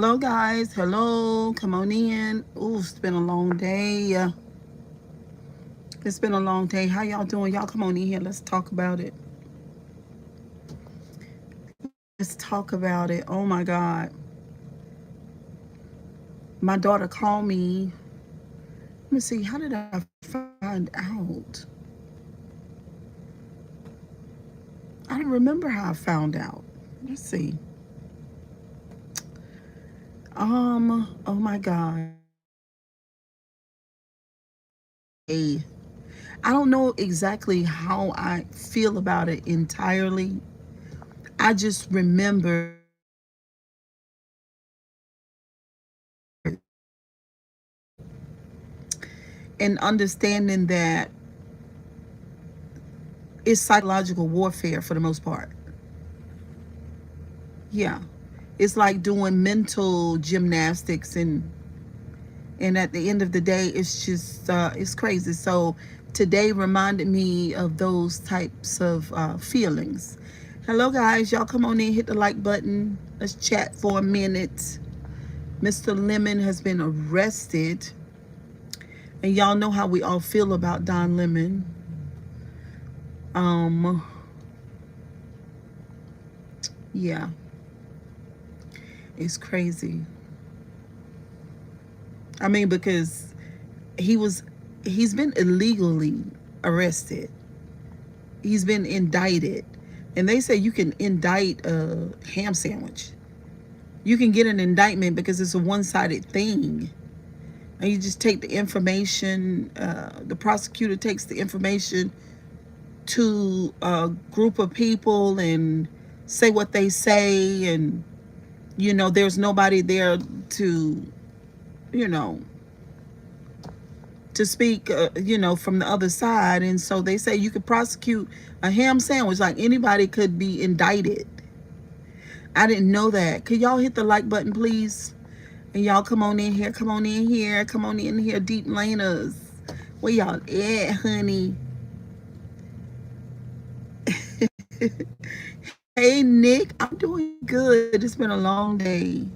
Hello, guys. Hello. Come on in. Ooh, it's been a long day. It's been a long day. How y'all doing? Y'all come on in here. Let's talk about it. Let's talk about it. Oh my God. My daughter called me. Let me see. How did I find out? I don't remember how I found out. Let's see. Oh my God. Hey, I don't know exactly how I feel about it entirely. I just remember and understanding that it's psychological warfare for the most part. Yeah. It's like doing mental gymnastics, and at the end of the day it's just it's crazy. So today reminded me of those types of feelings. Hello guys, y'all come on in, hit the like button. Let's chat for a minute. Mr. Lemon has been arrested, and y'all know how we all feel about Don Lemon. um yeah, it's crazy. I mean, because he was he's been illegally arrested. He's been indicted. And they say you can indict a ham sandwich. You can get an indictment because it's a one-sided thing. And you just take the information, the prosecutor takes the information to a group of people and say what they say, and there's nobody there to you know to speak, from the other side. And so they say you could prosecute a ham sandwich like anybody could be indicted. I didn't know that. Could y'all hit the like button, please? And y'all come on in here, come on in here, come on in here, deep laners. Where y'all at, honey? Hey, Nick, I'm doing good. It's been a long day.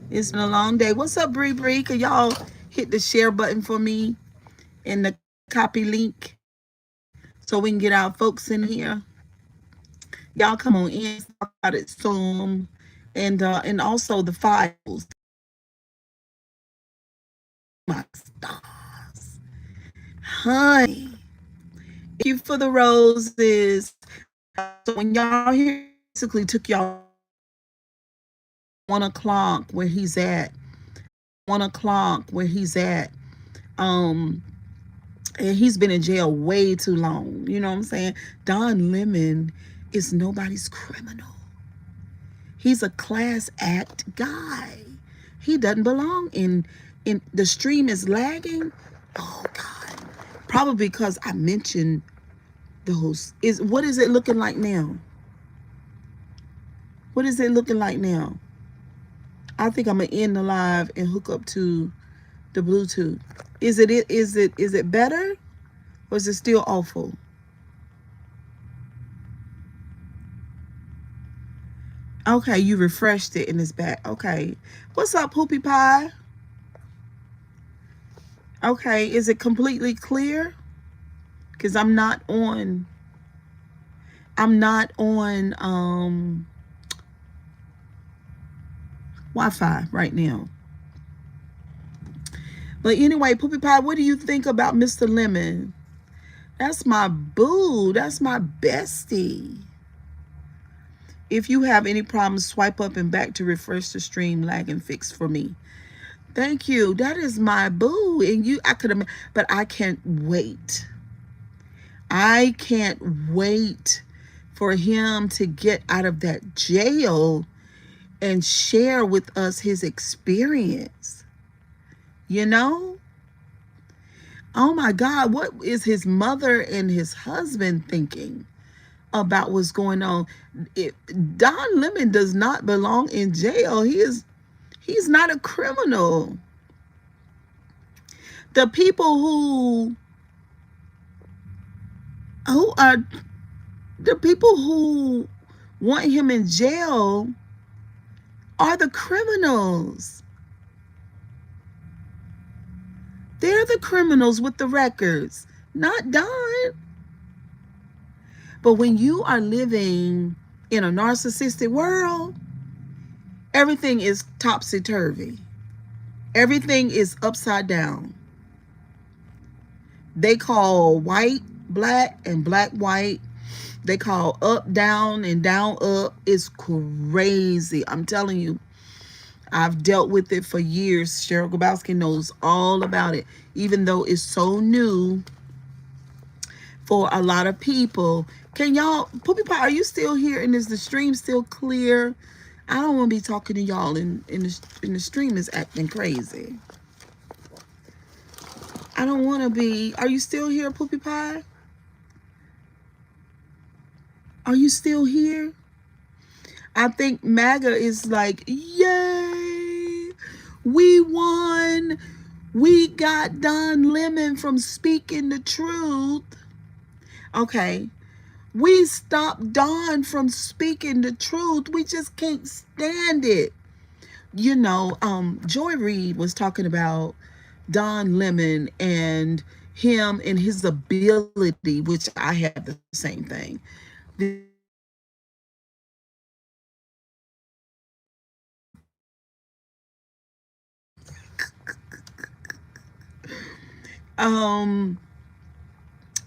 It's been a long day. What's up, Bree Bree? Could y'all hit the share button for me and the copy link so we can get our folks in here? Y'all come on in, let's talk about it some. And also the files. My stars. Honey. Thank you for the roses. So when y'all hear basically took y'all 1 o'clock where he's at. 1 o'clock where he's at. Um and he's been in jail way too long. You know what I'm saying? Don Lemon is nobody's criminal. He's a class act guy. He doesn't belong in the stream is lagging. Oh God. Probably because I mentioned those. What is it looking like now? What is it looking like now? I think I'm gonna end the live and hook up to the Bluetooth. Is it better, or is it still awful? Okay, you refreshed it and it's back. Okay. What's up, Poopy Pie? Okay, is it completely clear? Because I'm not on Wi-Fi right now. But anyway, Poopy Pie, what do you think about Mr. Lemon? That's my boo. That's my bestie. If you have any problems, swipe up and back to refresh the stream, lag and fix for me. Thank you. That is my boo. And I could have, but I can't wait. I can't wait for him to get out of that jail and share with us his experience. You know? Oh my God, what is his mother and his husband thinking about what's going on? Don Lemon does not belong in jail. He's not a criminal. The people who are the people who want him in jail are the criminals. They're the criminals with the records, not Don. But when you are living in a narcissistic world, everything is topsy-turvy. Everything is upside down. They call white black and black white. They call up down and down up. It's crazy. I'm telling you, I've dealt with it for years. Cheryl Grabowski knows all about it, even though it's so new for a lot of people. Can y'all, Poopie Pie, are you still here? And is the stream still clear? I don't want to be talking to y'all and the stream is acting crazy. I don't want to be. Are you still here, Poopie Pie? Are you still here? I think MAGA is like, yay, we won. We got Don Lemon from speaking the truth. Okay. We stopped Don from speaking the truth. We just can't stand it. You know, Joy Reid was talking about Don Lemon and him and his ability, which I have the same thing.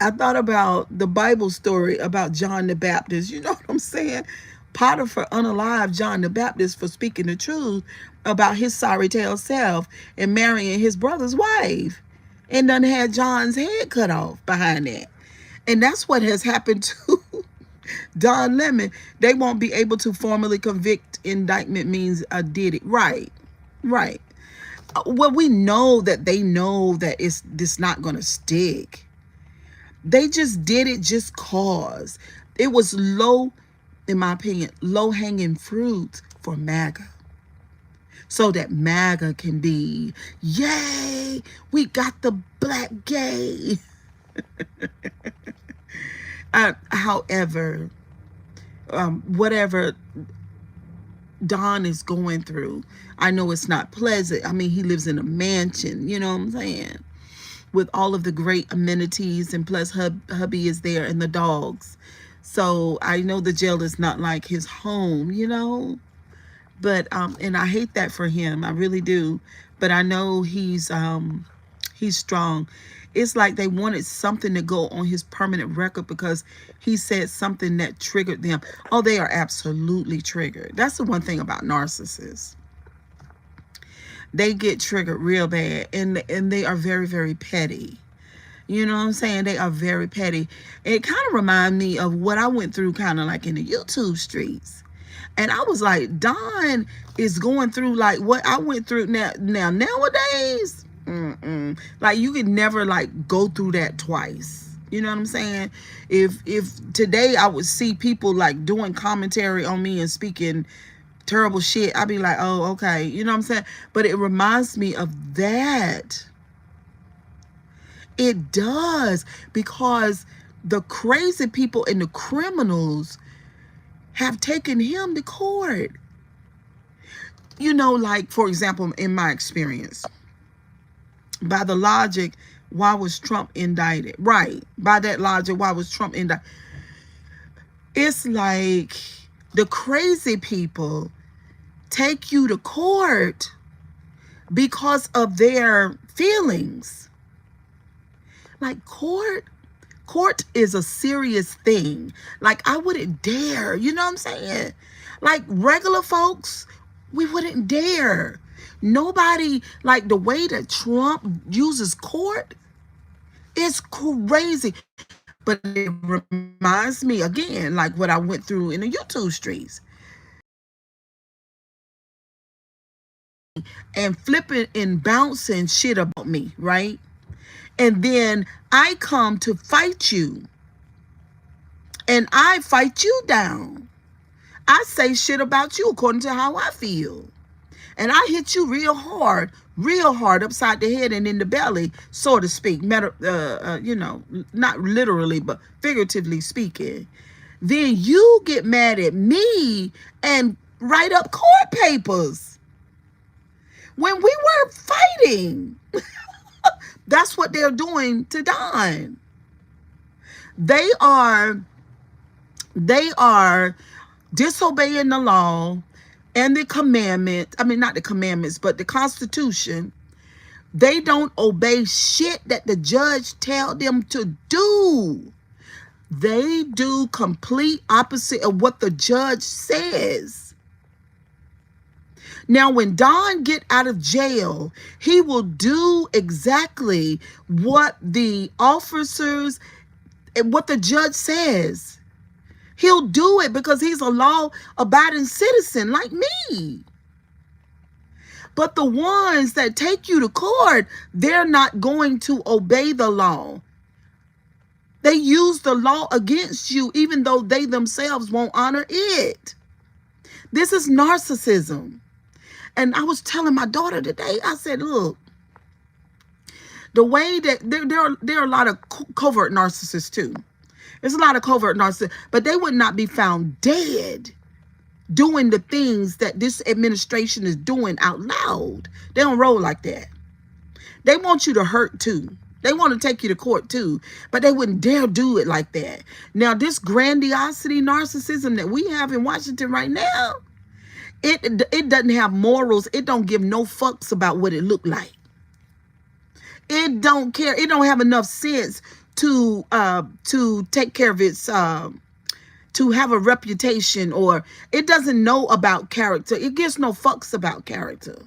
I thought about the Bible story about John the Baptist. You know what I'm saying? Potiphar unalived John the Baptist for speaking the truth about his sorry tale self and marrying his brother's wife, and done had John's head cut off behind that. And that's what has happened to Don Lemon. They won't be able to formally convict. Indictment means did it. Right. Well, we know that they know that it's this not going to stick. They just did it just cause. It was low, in my opinion, low-hanging fruit for MAGA. So that MAGA can be, yay, we got the black gay. However, whatever Don is going through, I know it's not pleasant. I mean, he lives in a mansion, you know what I'm saying? With all of the great amenities, and plus hubby is there and the dogs. So I know the jail is not like his home, you know? But, and I hate that for him. I really do. But I know he's strong. It's like they wanted something to go on his permanent record because he said something that triggered them. Oh, they are absolutely triggered. That's the one thing about narcissists. They get triggered real bad, and they are very, very petty. You know what I'm saying? They are very petty. It kind of reminds me of what I went through kind of like in the YouTube streets. And I was like, Don is going through like what I went through nowadays. Like you could never like go through that twice. You know what I'm saying? If today I would see people like doing commentary on me and speaking terrible shit, I'd be like, oh, okay. You know what I'm saying? But it reminds me of that. It does, because the crazy people and the criminals have taken him to court. You know, like, for example, in my experience, by the logic, why was Trump indicted? Right. By that logic, why was Trump indicted? It's like the crazy people take you to court because of their feelings. Like court is a serious thing. Like I wouldn't dare, you know what I'm saying? Like regular folks, we wouldn't dare. Nobody, like the way that Trump uses court is crazy. But it reminds me again, like what I went through in the YouTube streets. And flipping and bouncing shit about me, right? And then I come to fight you. And I fight you down. I say shit about you according to how I feel. And I hit you real hard upside the head and in the belly, so to speak. You know, not literally, but figuratively speaking. Then you get mad at me and write up court papers when we were fighting. That's what they're doing to Don. They are they are disobeying the law and the commandment. I mean, not the commandments, but the Constitution. They don't obey shit that the judge tell them to do. They do complete opposite of what the judge says. Now, when Don get out of jail, he will do exactly what the officers and what the judge says. He'll do it because he's a law-abiding citizen like me. But the ones that take you to court, they're not going to obey the law. They use the law against you, even though they themselves won't honor it. This is narcissism. And I was telling my daughter today, I said, look, the way that there are a lot of covert narcissists too. There's a lot of covert narcissists, but they would not be found dead doing the things that this administration is doing out loud. They don't roll like that. They want you to hurt too. They want to take you to court too, but they wouldn't dare do it like that. Now, this grandiosity narcissism that we have in Washington right now, it doesn't have morals. It don't give no fucks about what it look like. It don't care. It don't have enough sense to take care of its to have a reputation, or it doesn't know about character. It gives no fucks about character.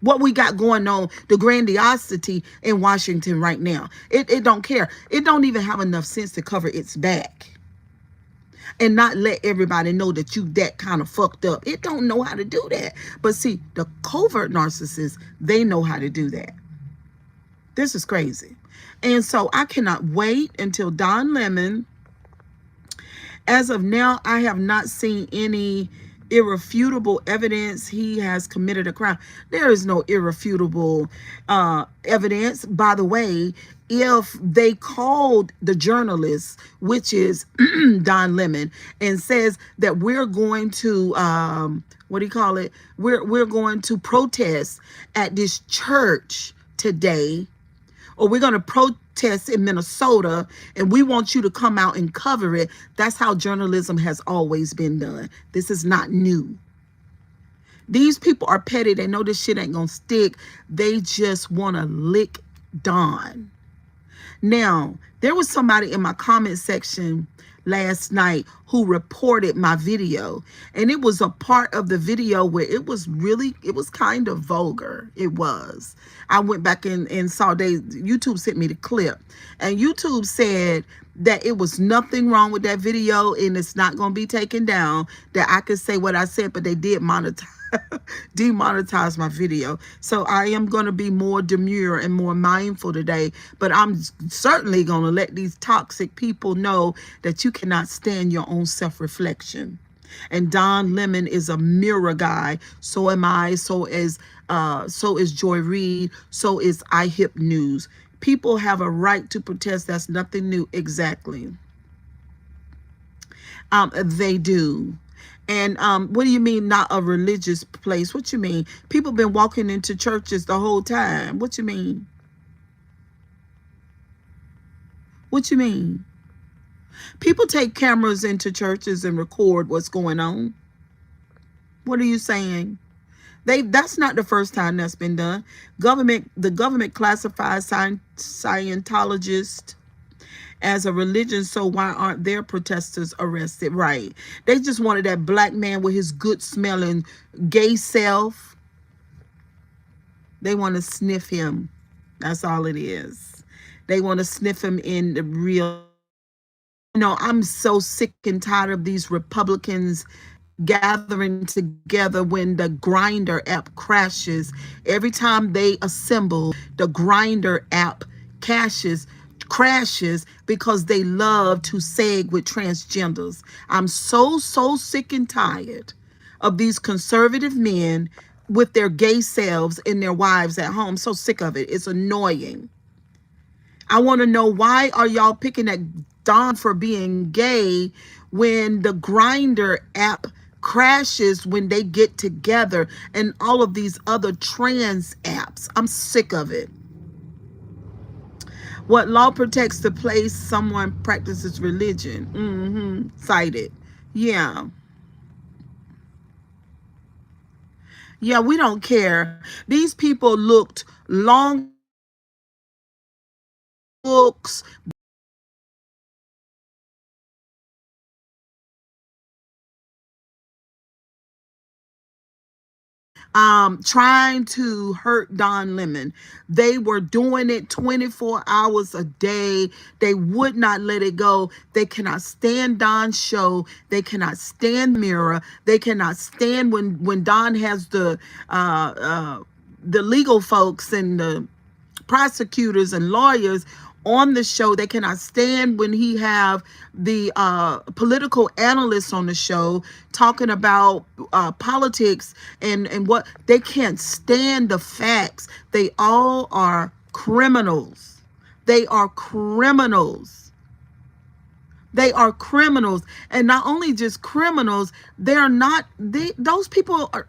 What we got going on, the grandiosity in Washington right now. It don't care. It don't even have enough sense to cover its back and not let everybody know that you that kind of fucked up. It don't know how to do that. But see, the covert narcissists, they know how to do that. This is crazy. And so I cannot wait until Don Lemon. As of now, I have not seen any irrefutable evidence he has committed a crime. There is no irrefutable evidence. By the way, if they called the journalist, which is Don Lemon, and says that we're going to what do you call it? We're going to protest at this church today, or we're going to protest in Minnesota, and we want you to come out and cover it. That's how journalism has always been done. This is not new. These people are petty. They know this shit ain't going to stick. They just want to lick Don. Now, there was somebody in my comment section last night who reported my video, and it was a part of the video where it was kind of vulgar. It was. I went back and saw YouTube sent me the clip, and YouTube said that it was nothing wrong with that video and it's not going to be taken down, that I could say what I said, but they did demonetize my video. So I am going to be more demure and more mindful today, but I'm certainly going to let these toxic people know that you cannot stand your own self-reflection. And Don Lemon is a mirror guy. So am I. So is Joy Reid. So is iHip News. People have a right to protest. That's nothing new. Exactly. They do. And what do you mean not a religious place? What you mean? People been walking into churches the whole time. What you mean? What you mean? People take cameras into churches and record what's going on. What are you saying? That's not the first time that's been done. The government classifies Scientologists as a religion, so why aren't their protesters arrested? Right. They just wanted that black man with his good smelling gay self. They want to sniff him. That's all it is. They want to sniff him in the real. You know, I'm so sick and tired of these Republicans gathering together when the Grindr app crashes. Every time they assemble, the Grindr app crashes because they love to seg with transgenders. I'm so sick and tired of these conservative men with their gay selves and their wives at home. So sick of it. It's annoying. I want to know, why are y'all picking at Don for being gay when the Grindr app crashes when they get together, and all of these other trans apps. I'm sick of it. What law protects the place someone practices religion? Cited. Yeah. Yeah, we don't care. These people looked long books, trying to hurt Don Lemon. They were doing it 24 hours a day. They would not let it go. They cannot stand Don's show. They cannot stand Mirror. They cannot stand when Don has the legal folks and the prosecutors and lawyers on the show. They cannot stand when he have the political analysts on the show talking about politics and what they can't stand. The facts. They all are criminals. They are criminals. They are criminals. And not only just criminals, they're not those people are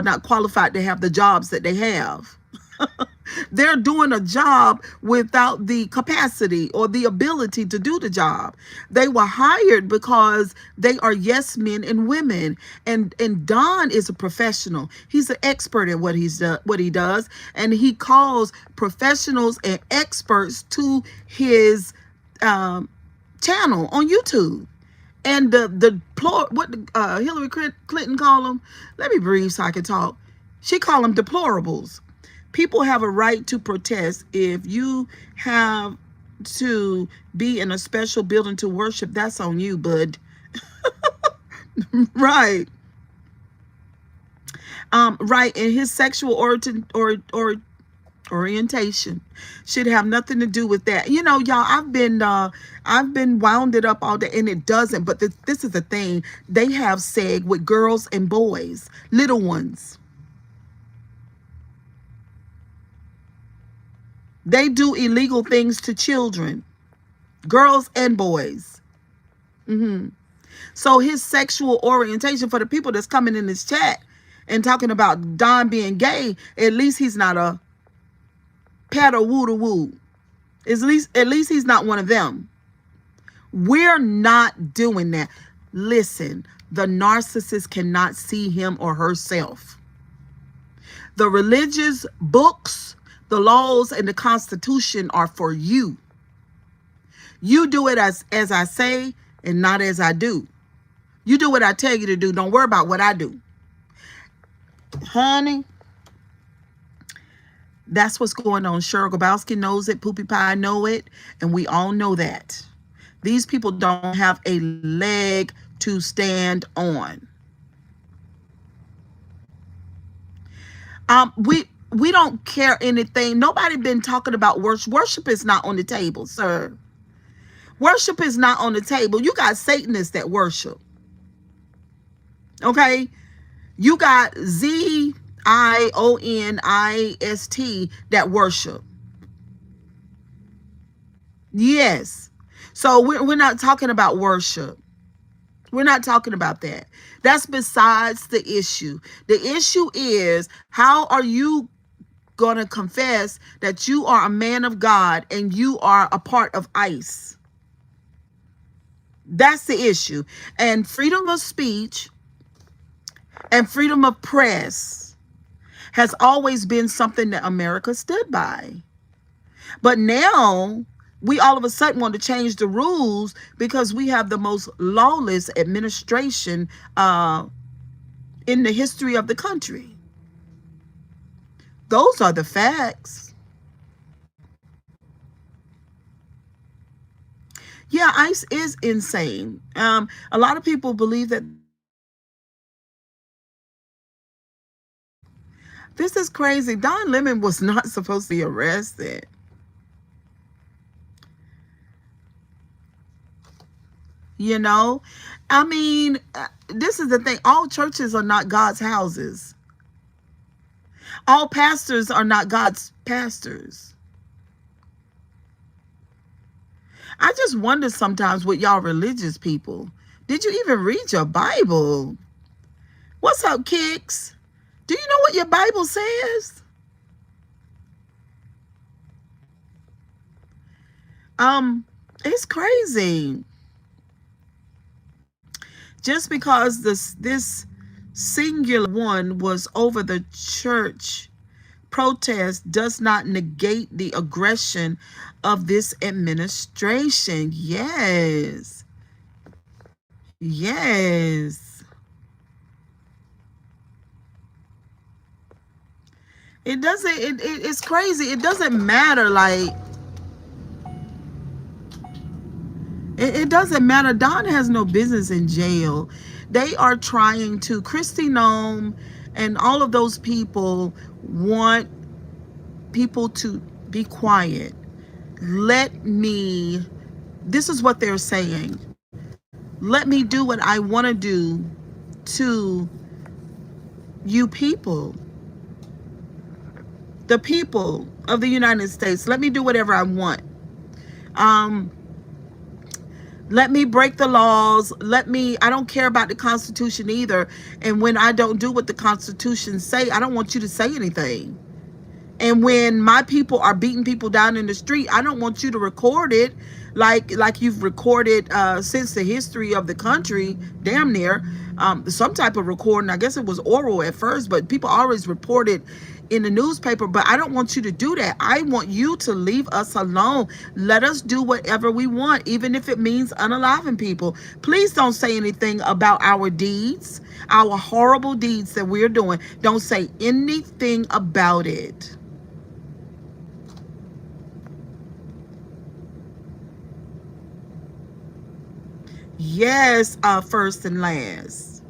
not qualified to have the jobs that they have. They're doing a job without the capacity or the ability to do the job. They were hired because they are yes men and women. And Don is a professional. He's an expert at what he does, and he calls professionals and experts to his channel on YouTube. And what Hillary Clinton call them? Let me breathe so I can talk. She called them deplorables. People have a right to protest. If you have to be in a special building to worship, that's on you, bud. Right. Right. And his sexual orientation should have nothing to do with that. You know, y'all, I've been wounded up all day, and it doesn't. But this is the thing. They have seg with girls and boys, little ones. They do illegal things to children, girls and boys. So his sexual orientation, for the people that's coming in this chat and talking about Don being gay, at least he's not a paddle woo to woo. At least he's not one of them. We're not doing that. Listen, the narcissist cannot see him or herself. The religious books, the laws, and the Constitution are for you. You do it as I say and not as I do. You do what I tell you to do. Don't worry about what I do. Honey, that's what's going on. Cheryl Grabowski knows it. Poopie Pie know it. And we all know that. These people don't have a leg to stand on. We don't care anything. Nobody been talking about worship. Worship is not on the table, sir. Worship is not on the table. You got Satanists that worship. Okay? You got Zionist that worship. Yes. So we're not talking about worship. We're not talking about that. That's besides the issue. The issue is, how are you going to confess that you are a man of God and you are a part of ICE? That's the issue. And freedom of speech and freedom of press has always been something that America stood by. But now we all of a sudden want to change the rules because we have the most lawless administration in the history of the country. Those are the facts. Yeah, ICE is insane. A lot of people believe that. This is crazy. Don Lemon was not supposed to be arrested. You know, I mean, this is the thing. All churches are not God's houses. All pastors are not God's pastors. I just wonder sometimes with y'all religious people, Did you even read your Bible? What's up, Kicks? Do you know what your Bible says? It's crazy. Just because this singular one was over the church protest does not negate the aggression of this administration. Yes. Yes. It doesn't, it's crazy. It doesn't matter. Like, it doesn't matter. Don has no business in jail. They are trying to, Kristi Noem and all of those people want people to be quiet. Let me, this is what they're saying. Let me do what I want to do to you people, the people of the United States. Let me do whatever I want. Let me break the laws. I don't care about the Constitution either. And when I don't do what the Constitution say, I don't want you to say anything. And when my people are beating people down in the street, I don't want you to record it like you've recorded since the history of the country, damn near. Some type of recording. I guess it was oral at first, but people always report it in the newspaper. But I don't want you to do that. I want you to leave us alone. Let us do whatever we want, even if it means unaliving people. Please don't say anything about our deeds, our horrible deeds that we're doing. Don't say anything about it. Yes, first and last.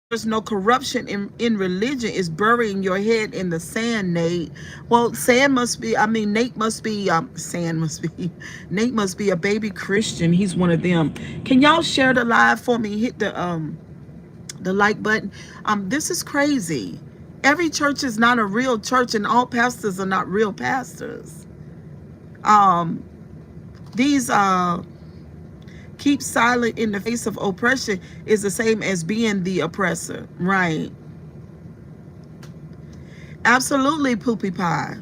There's no corruption in religion. Is burying your head in the sand, Nate. Well, sand must be, I mean, Nate must be, sand must be, Nate must be a baby Christian. He's one of them. Can y'all share the live for me? Hit the like button. This is crazy. Every church is not a real church, and all pastors are not real pastors. These keep silent in the face of oppression is the same as being the oppressor, right? Absolutely, Poopy Pie.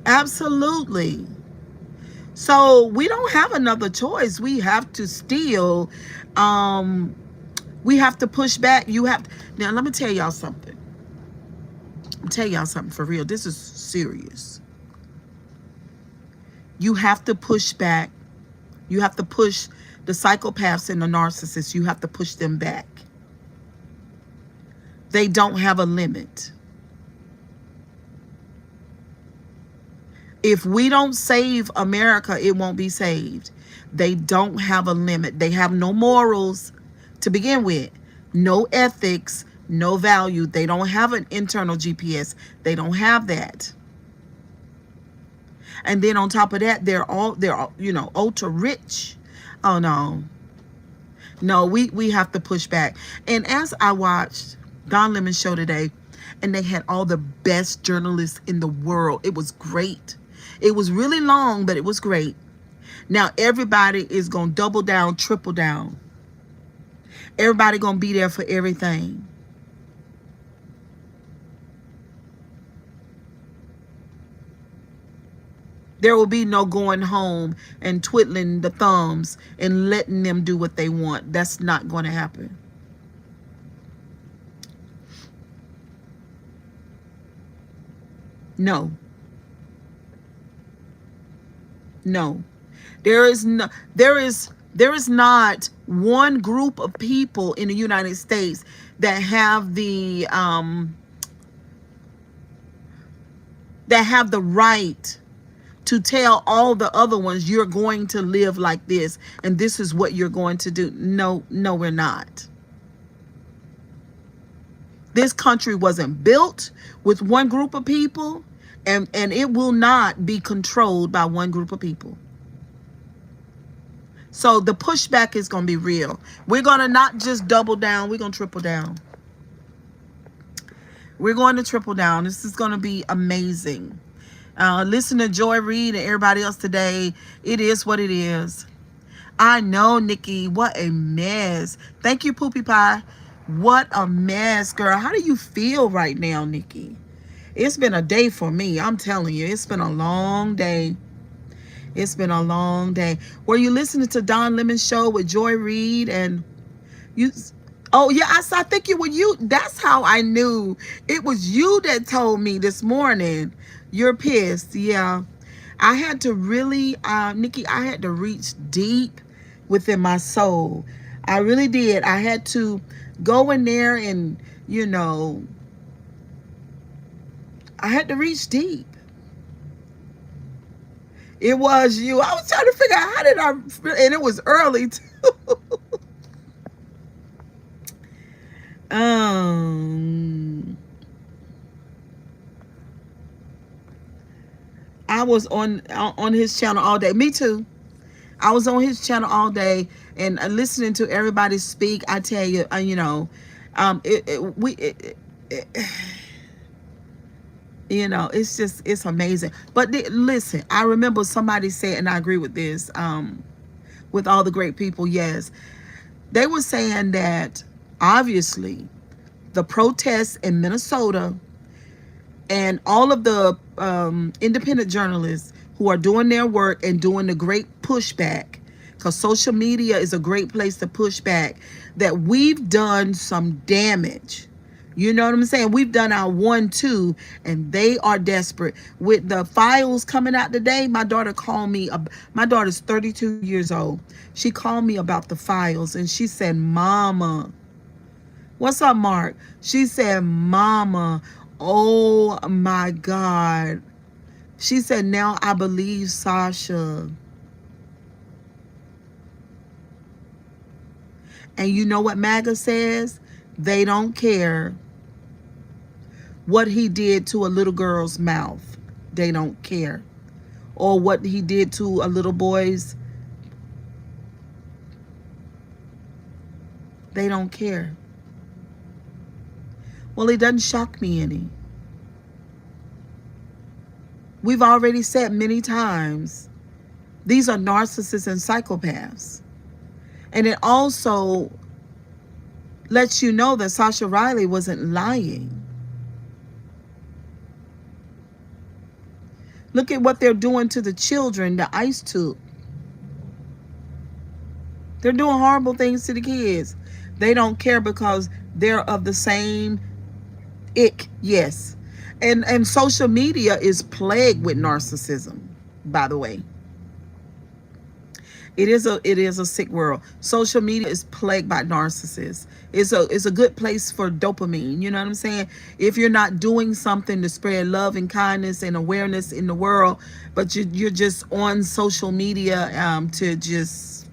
Absolutely. So we don't have another choice. We have to still, we have to push back. You have to, now let me tell y'all something. I'll tell y'all something for real. This is serious. You have to push back. You have to push the psychopaths and the narcissists. You have to push them back. They don't have a limit. If we don't save America, it won't be saved. They don't have a limit. They have no morals to begin with, no ethics, no value. They don't have an internal GPS. They don't have that. And then on top of that, they're all, you know, ultra rich. Oh no. No, we have to push back. And as I watched Don Lemon's show today, and they had all the best journalists in the world. It was great. It was really long, but it was great. Now everybody is going to double down, triple down. Everybody going to be there for everything. There will be no going home and twiddling the thumbs and letting them do what they want. That's not going to happen. No. No. There is not one group of people in the United States that have the right to tell all the other ones, you're going to live like this and this is what you're going to do. No, we're not. This country wasn't built with one group of people, and it will not be controlled by one group of people. So the pushback is going to be real. We're going to not just double down, we're going to triple down. We're going to triple down. This is going to be amazing. Listen to Joy Reid and everybody else today. It is what it is. I know, Nikki. What a mess. Thank you, Poopy Pie. What a mess, girl. How do you feel right now, Nikki? It's been a day for me. I'm telling you, it's been a long day. It's been a long day. Were you listening to Don Lemon's show with Joy Reid and you? Oh yeah, I think it was you. That's how I knew it was you that told me this morning. You're pissed. Yeah, I had to really, Nikki. I had to reach deep within my soul. I really did. I had to go in there and I had to reach deep. It was you. I was trying to figure out how did I, and it was early too. I was on his channel all day. Me too. I was on his channel all day and listening to everybody speak. I tell you, it's just, it's amazing. But listen, I remember somebody said, and I agree with this, with all the great people, yes. They were saying that obviously the protests in Minnesota and all of the independent journalists who are doing their work and doing the great pushback, because social media is a great place to push back, that we've done some damage. You know what I'm saying? We've done our 1-2, and they are desperate. With the files coming out today, my daughter called me. My daughter's 32 years old. She called me about the files, and she said, Mama. What's up, Mark? She said, Mama, oh my God. She said, now I believe Sasha. And you know what MAGA says? They don't care what he did to a little girl's mouth. They don't care. Or what he did to a little boy's. They don't care. Well, it doesn't shock me any. We've already said many times, these are narcissists and psychopaths. And it also lets you know that Sasha Riley wasn't lying. Look at what they're doing to the children, the ICE took. They're doing horrible things to the kids. They don't care because they're of the same ick, yes. And social media is plagued with narcissism, by the way. It is a sick world. Social media is plagued by narcissists. It's a good place for dopamine. You know what I'm saying? If you're not doing something to spread love and kindness and awareness in the world, but you're just on social media to just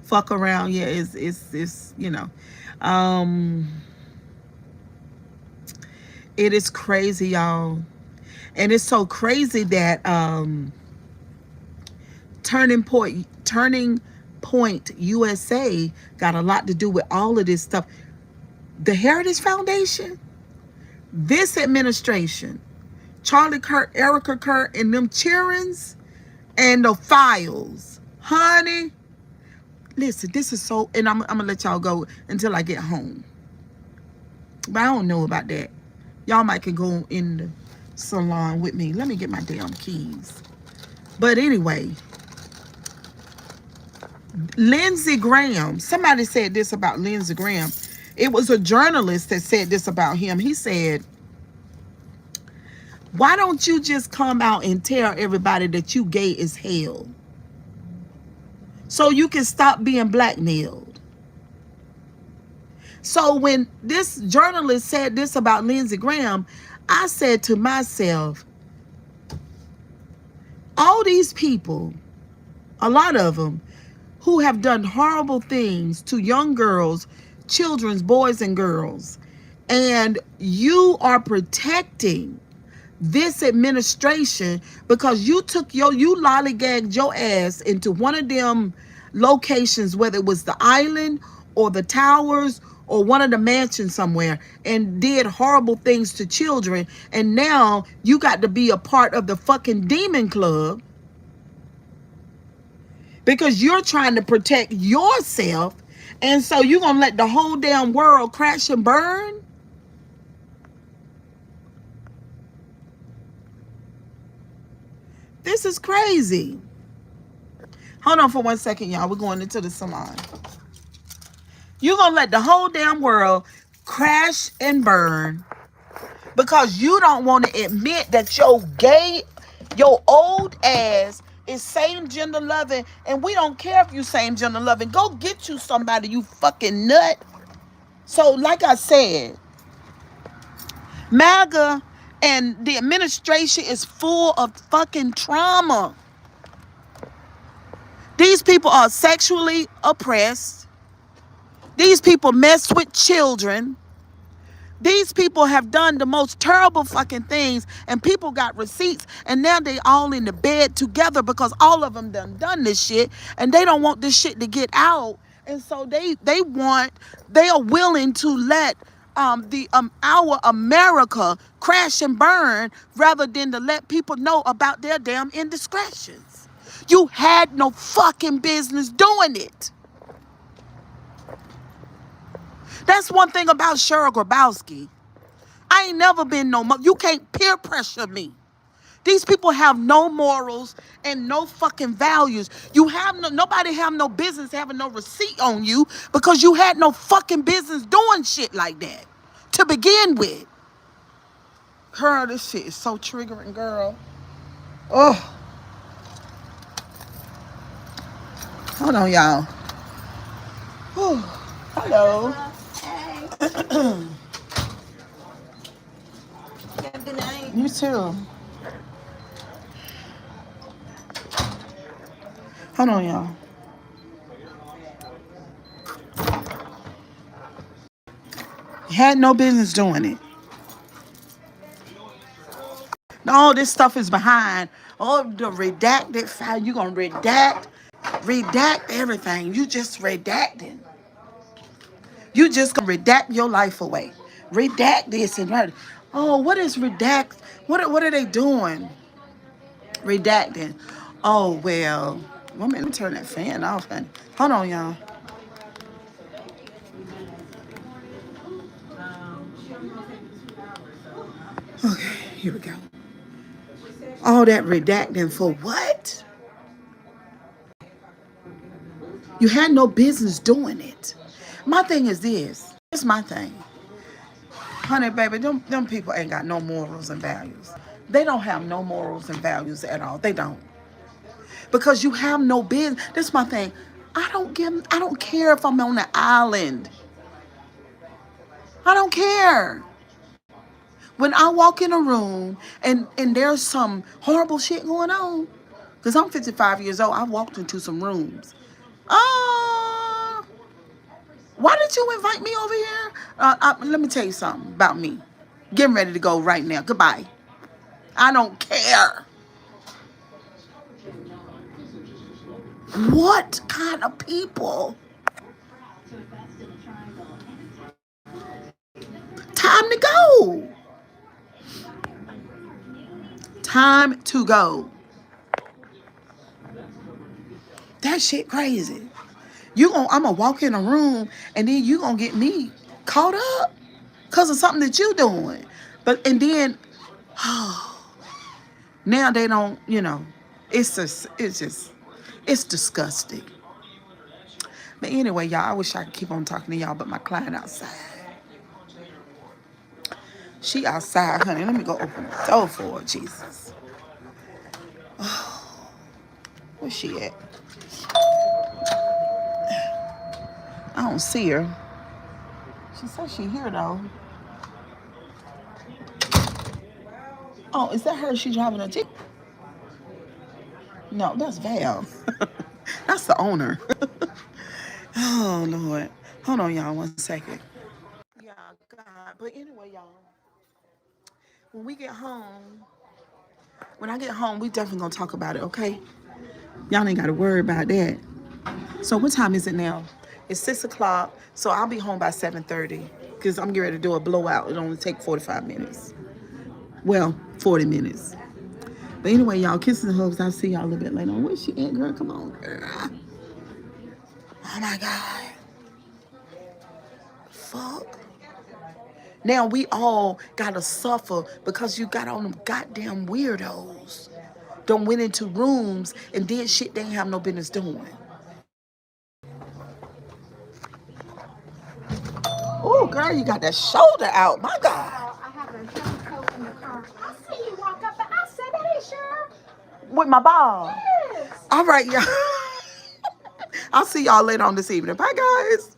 fuck around. Yeah, it's it is crazy, y'all. And it's so crazy that Turning Point USA got a lot to do with all of this stuff. The Heritage Foundation, this administration, Charlie Kirk, Erica Kirk, and them Cheerings, and the files. Honey, listen, this is so, and I'm gonna let y'all go until I get home. But I don't know about that. Y'all might can go in the salon with me. Let me get my damn keys. But anyway, Lindsey Graham. Somebody said this about Lindsey Graham. It was a journalist that said this about him. He said, why don't you just come out and tell everybody that you gay as hell so you can stop being blackmailed? So when this journalist said this about Lindsey Graham, I said to myself, all these people, a lot of them, who have done horrible things to young girls, children's, boys and girls, and you are protecting this administration because you took you lollygagged your ass into one of them locations, whether it was the island or the towers or one of the mansions somewhere and did horrible things to children, and now you got to be a part of the fucking demon club because you're trying to protect yourself, and so you're gonna let the whole damn world crash and burn? This is crazy. Hold on for 1 second, y'all. We're going into the salon. You're gonna let the whole damn world crash and burn because you don't want to admit that your old ass is same gender loving, and we don't care if you same gender loving. Go get you somebody, you fucking nut. So, like I said, MAGA and the administration is full of fucking trauma. These people are sexually oppressed. These people mess with children. These people have done the most terrible fucking things, and people got receipts, and now they all in the bed together because all of them done this shit, and they don't want this shit to get out, and so they are willing to let our America crash and burn rather than to let people know about their damn indiscretions. You had no fucking business doing it. That's one thing about Cheryl Grabowski. I ain't never been you can't peer pressure me. These people have no morals and no fucking values. Nobody have no business having no receipt on you because you had no fucking business doing shit like that to begin with. Girl, this shit is so triggering, girl. Oh. Hold on, y'all. Whew. Hello. Hey. Good night. You too. Hold on, y'all. Had no business doing it. All this stuff is behind. Oh, the redacted file. You gonna redact everything. You just redacting. You just gonna redact your life away. Redact this and that. Oh, what is redact? What are they doing? Redacting. Oh well. Let me turn that fan off, honey. Hold on, y'all. Okay, here we go. All that redacting for what? You had no business doing it. My thing is this. It's my thing. Honey, baby, them people ain't got no morals and values. They don't have no morals and values at all. They don't. Because you have no business. That's my thing. I don't care if I'm on an island. I don't care. When I walk in a room and there's some horrible shit going on, because I'm 55 years old, I walked into some rooms. Why did you invite me over here? Let me tell you something about me. Getting ready to go right now. Goodbye. I don't care. What kind of people? Time to go. Time to go. That shit crazy. I'm gonna walk in a room and then you gonna get me caught up because of something that you doing. And then now they don't, it's disgusting. But anyway, y'all, I wish I could keep on talking to y'all, but my client outside. She outside, honey. Let me go open the door for her, Jesus. Oh, where's she at? I don't see her. She said she here though. Oh, is that her? She driving a Jeep? No, that's Val. That's the owner. Oh Lord. Hold on, y'all, 1 second. Yeah, God. But anyway, y'all. When I get home, we definitely gonna talk about it, okay? Y'all ain't gotta worry about that. So what time is it now? It's 6 o'clock, so I'll be home by 7:30 because I'm getting ready to do a blowout. It only take 45 minutes. Well, 40 minutes. But anyway, y'all, kisses and hugs. I'll see y'all a little bit later on. Where's she at, girl? Come on, girl. Oh, my God. Fuck. Now we all got to suffer because you got all them goddamn weirdos. Don't went into rooms and did shit they ain't have no business doing. Oh, girl, you got that shoulder out. My God. I have a heavy coat in the car. I see you walk up, and I said, "Hey, Cheryl." With my ball. Yes. All right, y'all. I'll see y'all later on this evening. Bye, guys.